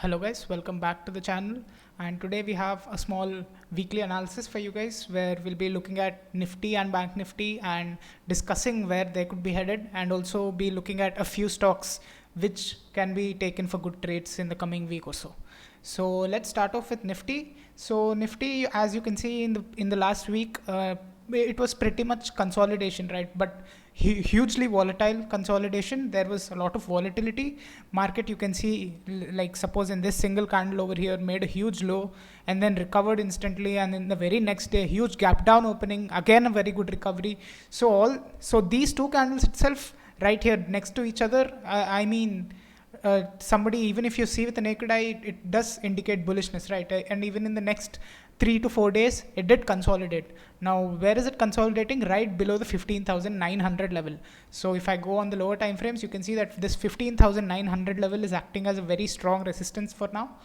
Hello guys, welcome back to the channel, and today we have a small weekly analysis for you guys where we'll be looking at Nifty and Bank Nifty and discussing where they could be headed, and also be looking at a few stocks which can be taken for good trades in the coming week or so. So let's start off with Nifty. So Nifty, as you can see in the last week, it was pretty much consolidation, right? But hugely volatile consolidation. There was a lot of volatility. Market, you can see, like suppose in this single candle over here, made a huge low and then recovered instantly, and in the very next day, huge gap down opening, again a very good recovery. So these two candles itself, right here next to each other, I mean, somebody, even if you see with the naked eye, it does indicate bullishness, right? And even in the next 3 to 4 days, it did consolidate. Now, where is it consolidating? Right below the 15,900 level. So if I go on the lower time frames, you can see that this 15,900 level is acting as a very strong resistance for now.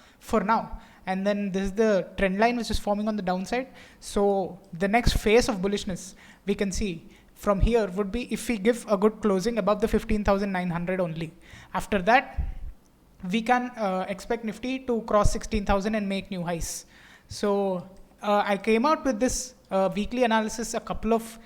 And then this is the trend line which is forming on the downside. So the next phase of bullishness we can see from here would be if we give a good closing above the 15,900 only. After that, we can expect Nifty to cross 16,000 and make new highs. So I came out with this weekly analysis a couple of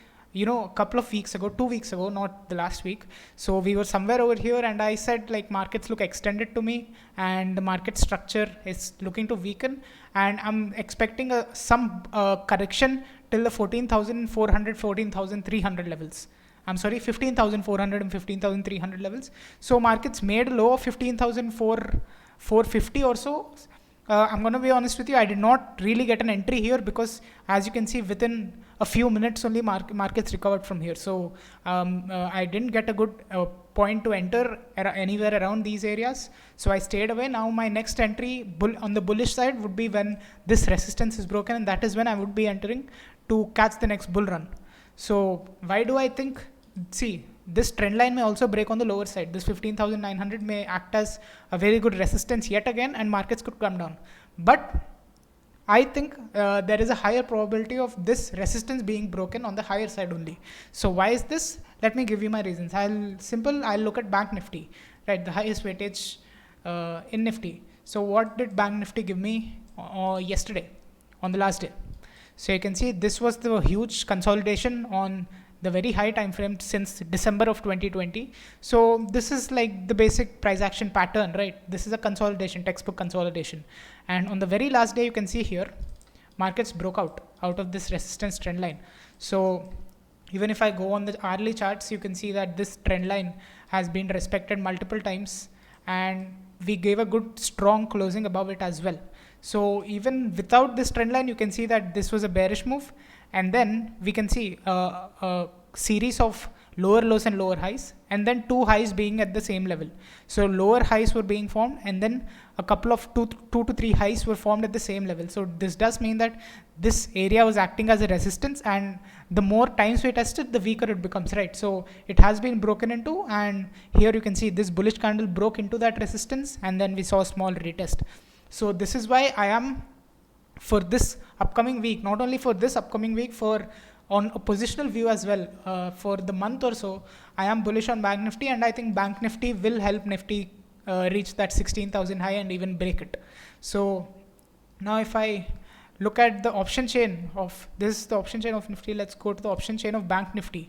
weeks ago, 2 weeks ago, not the last week. So we were somewhere over here, and I said like markets look extended to me, and the market structure is looking to weaken, and I'm expecting some correction till the 14,400, 14,300 levels. I'm sorry, 15,400 and 15,300 levels. So markets made a low of 15,450 or so. I'm going to be honest with you, I did not really get an entry here because, as you can see, within a few minutes only markets recovered from here. So I didn't get a good point to enter anywhere around these areas. So I stayed away. Now my next entry on the bullish side would be when this resistance is broken, and that is when I would be entering to catch the next bull run. So why do I think? See, this trend line may also break on the lower side. This 15,900 may act as a very good resistance yet again, and markets could come down. But I think there is a higher probability of this resistance being broken on the higher side only. So why is this? Let me give you my reasons. I'll look at Bank Nifty, right? The highest weightage in Nifty. So what did Bank Nifty give me yesterday on the last day? So you can see this was the huge consolidation on the very high time frame since December of 2020. So this is like the basic price action pattern, right? This is a consolidation, textbook consolidation. And on the very last day, you can see here, markets broke out of this resistance trend line. So even if I go on the hourly charts, you can see that this trend line has been respected multiple times, and we gave a good strong closing above it as well. So even without this trend line, you can see that this was a bearish move, and then we can see a series of lower lows and lower highs, and then two highs being at the same level. So lower highs were being formed, and then a couple of two to three highs were formed at the same level. So this does mean that this area was acting as a resistance, and the more times we test it, the weaker it becomes, right? So it has been broken into, and here you can see this bullish candle broke into that resistance, and then we saw a small retest. So this is why I am, for this upcoming week, not only for this upcoming week, for on a positional view as well, for the month or so, I am bullish on Bank Nifty, and I think Bank Nifty will help Nifty reach that 16,000 high and even break it. So now if I look at the option chain of this, the option chain of Nifty, let's go to the option chain of Bank Nifty.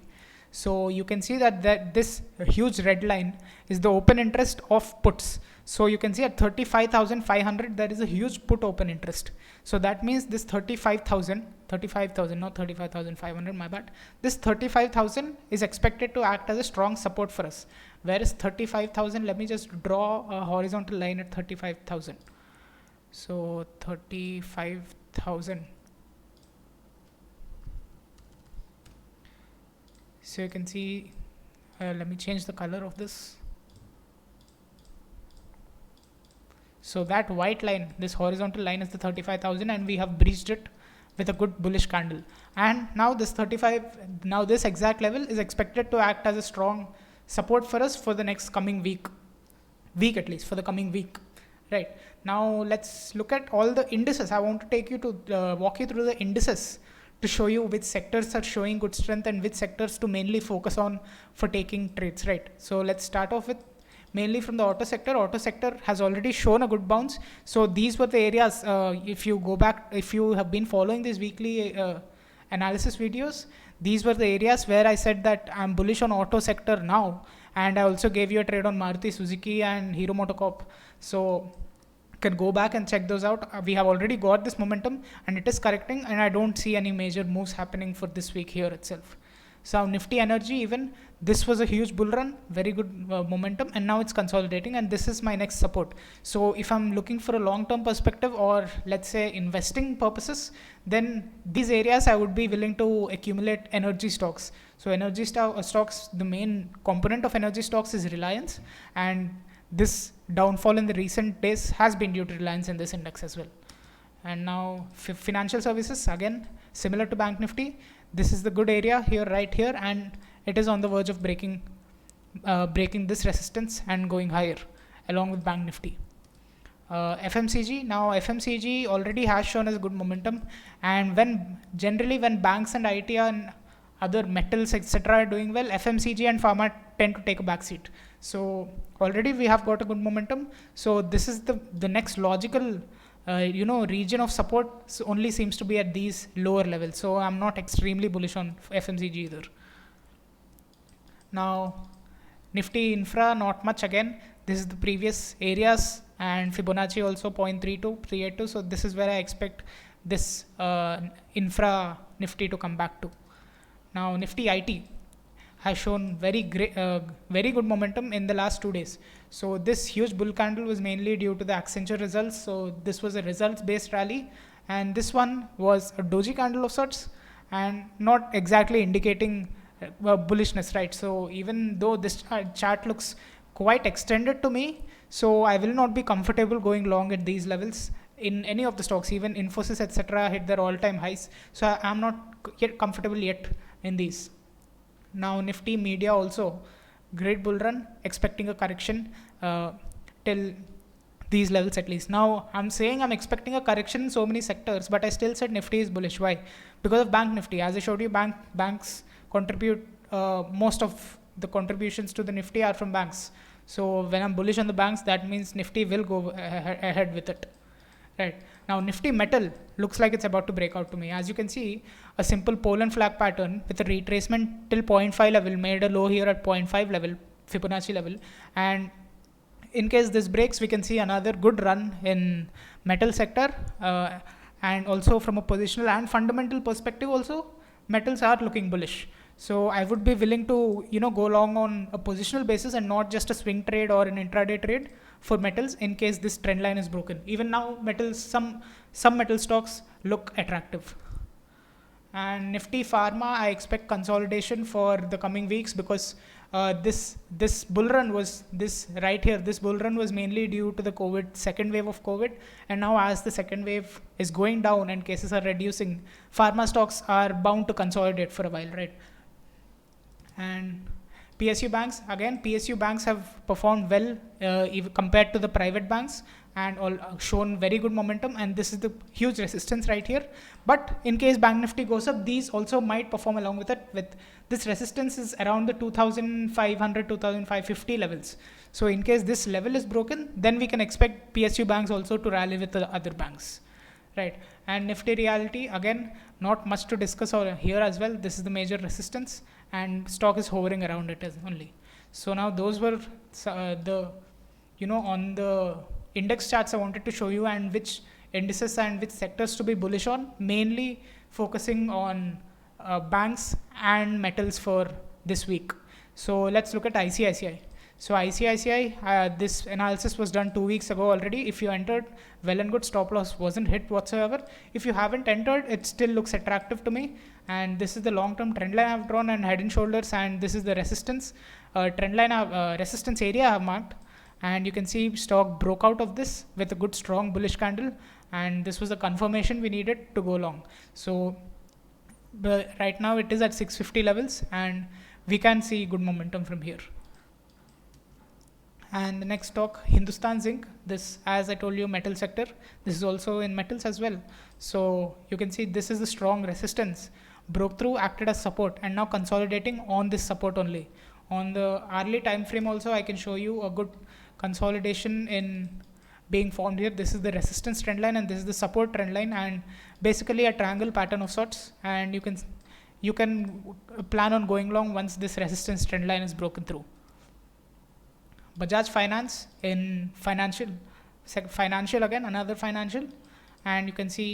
So you can see that this huge red line is the open interest of puts. So you can see at 35,500, there is a huge put open interest. So that means this 35,000, not 35,500, my bad. This 35,000 is expected to act as a strong support for us. Whereas 35,000, let me just draw a horizontal line at 35,000. So 35,000. So you can see, let me change the color of this. So that white line, this horizontal line, is the 35,000, and we have breached it with a good bullish candle. And now this this exact level is expected to act as a strong support for us for the next coming week at least, for the coming week, right? Now let's look at all the indices. I want to take you to walk you through the indices to show you which sectors are showing good strength and which sectors to mainly focus on for taking trades, right? So let's start off with mainly from the auto sector. Auto sector has already shown a good bounce. So these were the areas, if you go back, if you have been following these weekly analysis videos, these were the areas where I said that I'm bullish on auto sector now. And I also gave you a trade on Maruti Suzuki and Hero MotoCorp. So can go back and check those out. We have already got this momentum and it is correcting, and I don't see any major moves happening for this week here itself. So Nifty Energy, even this was a huge bull run, very good momentum, and now it's consolidating, and this is my next support. So if I'm looking for a long-term perspective, or let's say investing purposes, then these areas I would be willing to accumulate energy stocks. So energy stocks, the main component of energy stocks is Reliance, and this downfall in the recent days has been due to Reliance in this index as well. And now financial services, again similar to Bank Nifty, this is the good area here, right here, and it is on the verge of breaking this resistance and going higher along with Bank Nifty. FMCG, now FMCG already has shown us good momentum, and generally when banks and IT and other metals etc. are doing well, FMCG and pharma tend to take a back seat. So already we have got a good momentum. So this is the next logical region of support only seems to be at these lower levels. So I'm not extremely bullish on FMCG either. Now Nifty Infra, not much again. This is the previous areas, and Fibonacci also 0.32, 382. So this is where I expect this Infra Nifty to come back to. Now Nifty IT has shown very good momentum in the last 2 days. So this huge bull candle was mainly due to the Accenture results. So this was a results-based rally, and this one was a doji candle of sorts, and not exactly indicating bullishness, right? So even though this chart looks quite extended to me, so I will not be comfortable going long at these levels in any of the stocks. Even Infosys etc. hit their all-time highs. So I'm not yet comfortable yet in these. Now Nifty Media also great bull run, expecting a correction till these levels at least. Now I'm saying I'm expecting a correction in so many sectors, but I still said Nifty is bullish. Why? Because of Bank Nifty. As I showed you, banks contribute most of the contributions to the Nifty are from banks. So when I'm bullish on the banks, that means Nifty will go ahead with it. Right. Now Nifty Metal looks like it's about to break out to me. As you can see, a simple pole and flag pattern with a retracement till 0.5 level, made a low here at 0.5 level, Fibonacci level. And in case this breaks, we can see another good run in metal sector. And also from a positional and fundamental perspective also, metals are looking bullish. So I would be willing to go long on a positional basis and not just a swing trade or an intraday trade for metals in case this trend line is broken. Even now metals, some metal stocks look attractive. And Nifty Pharma, I expect consolidation for the coming weeks, because this bull run was this right here. This bull run was mainly due to the second wave of COVID, and now as the second wave is going down and cases are reducing, pharma stocks are bound to consolidate for a while, right? And PSU banks, again, PSU banks have performed well even compared to the private banks, and all shown very good momentum, and this is the huge resistance right here. But in case Bank Nifty goes up, these also might perform along with it. With this resistance is around the 2500 2550 levels. So in case this level is broken, then we can expect PSU banks also to rally with the other banks, right? And Nifty Realty, again, not much to discuss here as well. This is the major resistance, and stock is hovering around it as only. So now those were the on the index charts I wanted to show you, and which indices and which sectors to be bullish on, mainly focusing on banks and metals for this week. So let's look at ICICI. So ICICI, this analysis was done 2 weeks ago already. If you entered, well and good, stop loss wasn't hit whatsoever. If you haven't entered, it still looks attractive to me. And this is the long-term trend line I've drawn and head and shoulders, and this is the resistance trend line, resistance area I've marked. And you can see stock broke out of this with a good strong bullish candle, and this was a confirmation we needed to go long. So right now it is at 650 levels, and we can see good momentum from here. And the next stock, Hindustan Zinc. This, as I told you, metal sector. This is also in metals as well. So you can see this is a strong resistance. Broke through, acted as support, and now consolidating on this support only. On the hourly time frame also, I can show you a good consolidation in being formed here. This is the resistance trend line and this is the support trend line, and basically a triangle pattern of sorts, and you can plan on going long once this resistance trend line is broken through. Bajaj Finance in financial again, another financial, and you can see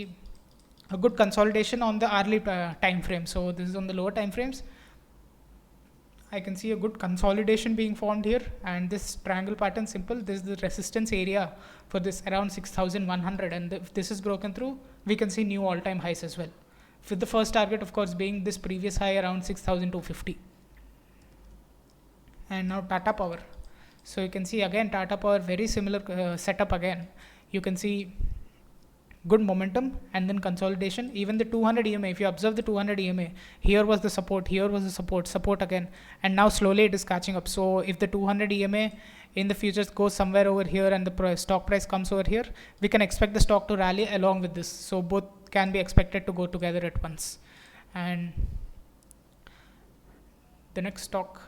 a good consolidation on the hourly time frame. So this is on the lower time frames. I can see a good consolidation being formed here, and this triangle pattern simple. This is the resistance area for this around 6,100, and if this is broken through, we can see new all-time highs as well. With the first target, of course, being this previous high around 6,250. And now Tata Power. So you can see again Tata Power, very similar setup again. You can see good momentum and then consolidation. Even the 200 EMA, if you observe the 200 EMA, here was the support, here was the support again, and now slowly it is catching up. So if the 200 EMA in the futures goes somewhere over here and the stock price comes over here, we can expect the stock to rally along with this. So both can be expected to go together at once. And the next stock,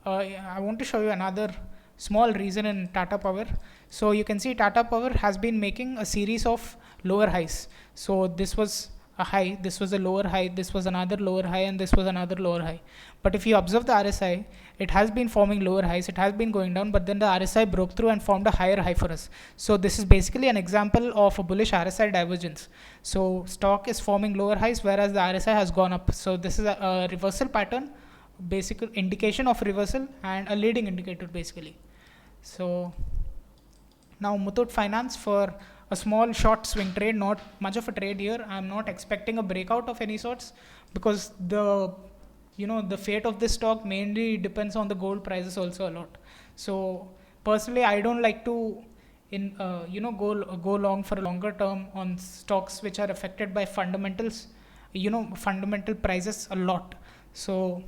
I want to show you another small reason in Tata Power. So you can see Tata Power has been making a series of lower highs. So this was a high, this was a lower high, this was another lower high, and this was another lower high. But if you observe the RSI, it has been forming lower highs, it has been going down, but then the RSI broke through and formed a higher high for us. So this is basically an example of a bullish RSI divergence. So stock is forming lower highs whereas the RSI has gone up. So this is a reversal pattern, basic indication of reversal and a leading indicator basically. So now Muthoot Finance for a small short swing trade, not much of a trade here. I'm not expecting a breakout of any sorts because the fate of this stock mainly depends on the gold prices also a lot. So personally, I don't like to go long for a longer term on stocks which are affected by fundamentals, fundamental prices a lot. So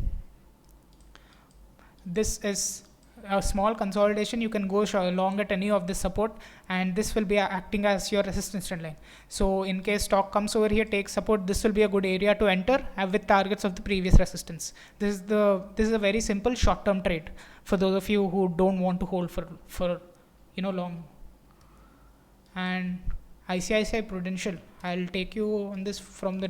this is a small consolidation. You can go long at any of this support, and this will be acting as your resistance trend line. So in case stock comes over here, takes support, this will be a good area to enter with targets of the previous resistance. This is a very simple short-term trade for those of you who don't want to hold for long. And ICICI Prudential, I'll take you on this from the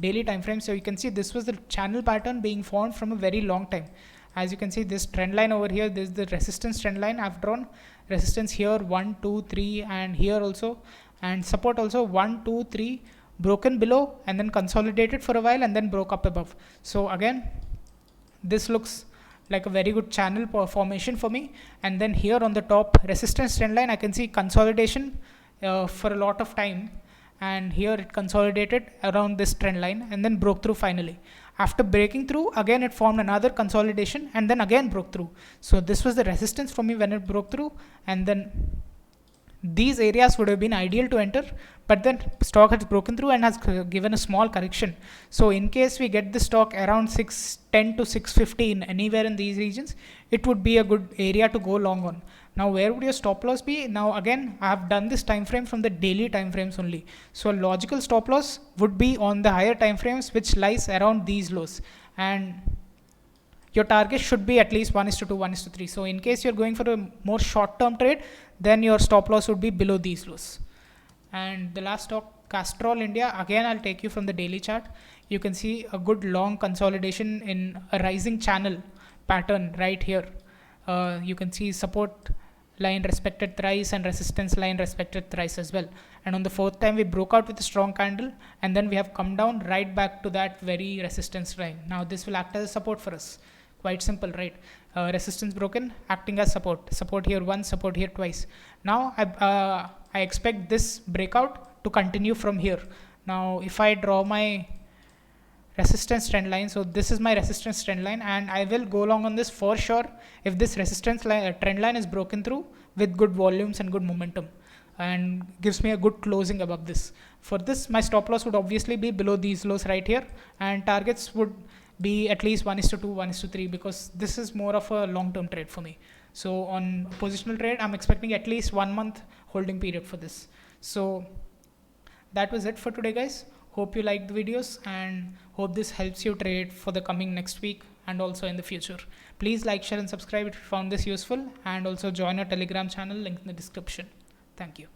daily time frame. So you can see this was the channel pattern being formed from a very long time. As you can see, this trend line over here, this is the resistance trend line. I've drawn resistance here 1, 2, 3, and here also, and support also 1, 2, 3, broken below and then consolidated for a while and then broke up above. So again, this looks like a very good channel formation for me. And then here on the top resistance trend line, I can see consolidation for a lot of time, and here it consolidated around this trend line and then broke through finally. After breaking through, again it formed another consolidation and then again broke through. So this was the resistance for me when it broke through, and then these areas would have been ideal to enter, but then stock has broken through and has given a small correction. So in case we get the stock around 610 to 615, anywhere in these regions, it would be a good area to go long on. Now where would your stop loss be? Now again, I have done this time frame from the daily time frames only. So a logical stop loss would be on the higher time frames, which lies around these lows, and your target should be at least 1:2, 1:3. So in case you're going for a more short-term trade, then your stop loss would be below these lows. And the last stock, Castrol India, again I'll take you from the daily chart. You can see a good long consolidation in a rising channel pattern right here. You can see support line respected thrice and resistance line respected thrice as well. And on the fourth time we broke out with a strong candle, and then we have come down right back to that very resistance line. Now this will act as a support for us. Quite simple, right? Resistance broken, acting as support here once, support here twice. Now I expect this breakout to continue from here. Now if I draw my resistance trend line, so this is my resistance trend line, and I will go long on this for sure if this resistance trend line is broken through with good volumes and good momentum and gives me a good closing above this. For this, my stop loss would obviously be below these lows right here, and targets would be at least 1:2, 1:3, because this is more of a long-term trade for me. So on positional trade, I'm expecting at least 1 month holding period for this. So that was it for today, guys. Hope you liked the videos and hope this helps you trade for the coming next week and also in the future. Please like, share, and subscribe if you found this useful, and also join our Telegram channel, link in the description. Thank you.